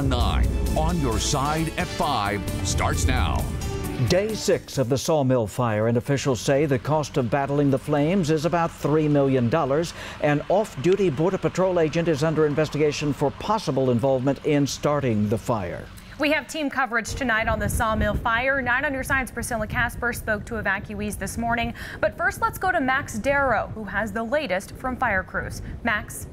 9 on your side at 5 starts now. Day 6 of the Sawmill fire, and officials say the cost of battling the flames is about $3 million. An off-duty Border Patrol agent is under investigation for possible involvement in starting the fire. We have team coverage tonight on the Sawmill fire. 9 on your side's Priscilla Casper spoke to evacuees this morning. But first, let's go to Max Darrow, who has the latest from fire crews. Max.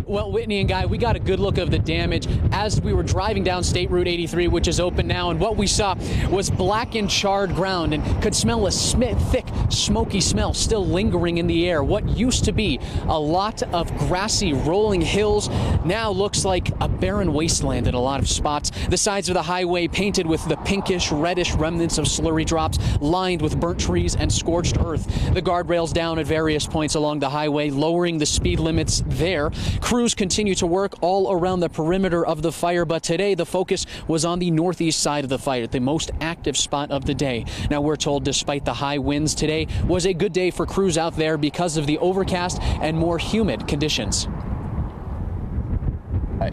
Well, Whitney and Guy, we got a good look of the damage as we were driving down State Route 83, which is open now, and what we saw was black and charred ground and could smell a thick, smoky smell still lingering in the air. What used to be a lot of grassy, rolling hills now looks like a barren wasteland in a lot of spots. The sides of the highway painted with the pinkish, reddish remnants of slurry drops, lined with burnt trees and scorched earth. The guardrails down at various points along the highway, lowering the speed limits there. Crews continue to work all around the perimeter of the fire, but today the focus was on the northeast side of the fire, the most active spot of the day. Now, we're told despite the high winds, today was a good day for crews out there because of the overcast and more humid conditions.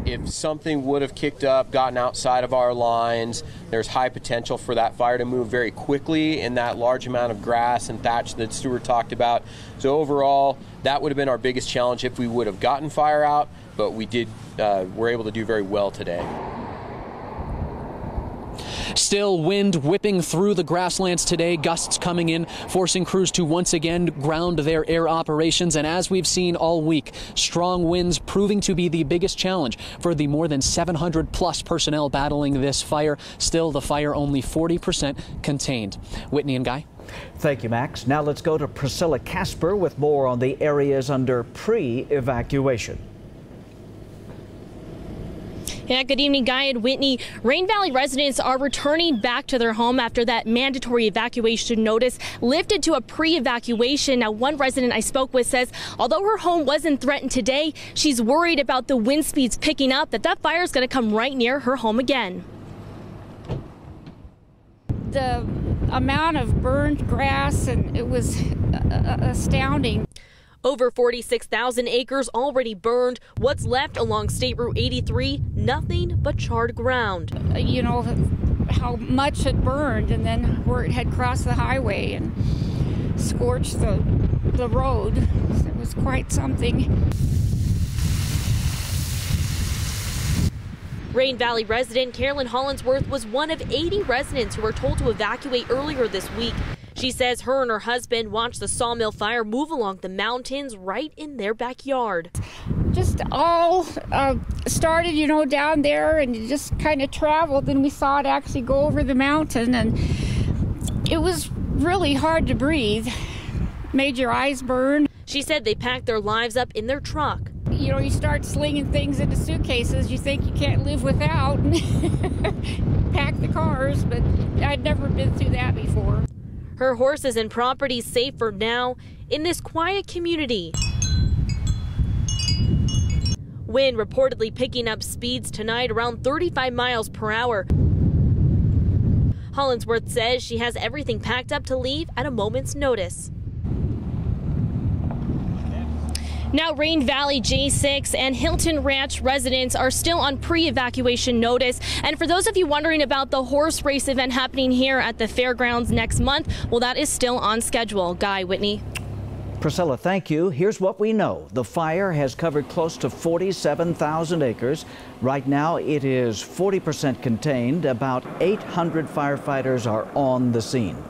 If something would have kicked up, gotten outside of our lines, there's high potential for that fire to move very quickly in that large amount of grass and thatch that Stuart talked about. So overall, that would have been our biggest challenge if we would have gotten fire out, but we're able to do very well today. Still wind whipping through the grasslands today, gusts coming in, forcing crews to once again ground their air operations. And as we've seen all week, strong winds proving to be the biggest challenge for the more than 700 plus personnel battling this fire. Still, the fire only 40% contained. Whitney and Guy. Thank you, Max. Now let's go to Priscilla Casper with more on the areas under pre-evacuation. Yeah, good evening, Guy and Whitney. Rain Valley residents are returning back to their home after that mandatory evacuation notice lifted to a pre-evacuation. Now, one resident I spoke with says although her home wasn't threatened today, she's worried about the wind speeds picking up, that fire is going to come right near her home again. The amount of burned grass, and it was astounding. Over 46,000 acres already burned. What's left along State Route 83? Nothing but charred ground. You know how much had burned, and then where it had crossed the highway and scorched the road. It was quite something. Rain Valley resident Carolyn Hollinsworth was one of 80 residents who were told to evacuate earlier this week. She says her and her husband watched the Sawmill fire move along the mountains right in their backyard. Just all started, you know, down there, and it just kind of traveled, and we saw it actually go over the mountain, and it was really hard to breathe. Made your eyes burn. She said they packed their lives up in their truck. You know, you start slinging things into suitcases you think you can't live without, pack the cars, but I'd never been through that before. Her horses and property safe for now in this quiet community. Wind reportedly picking up speeds tonight around 35 miles per hour. Hollinsworth says she has everything packed up to leave at a moment's notice. Now, Rain Valley J6 and Hilton Ranch residents are still on pre-evacuation notice. And for those of you wondering about the horse race event happening here at the fairgrounds next month, well, that is still on schedule. Guy, Whitney. Priscilla, thank you. Here's what we know. The fire has covered close to 47,000 acres. Right now, it is 40% contained. About 800 firefighters are on the scene.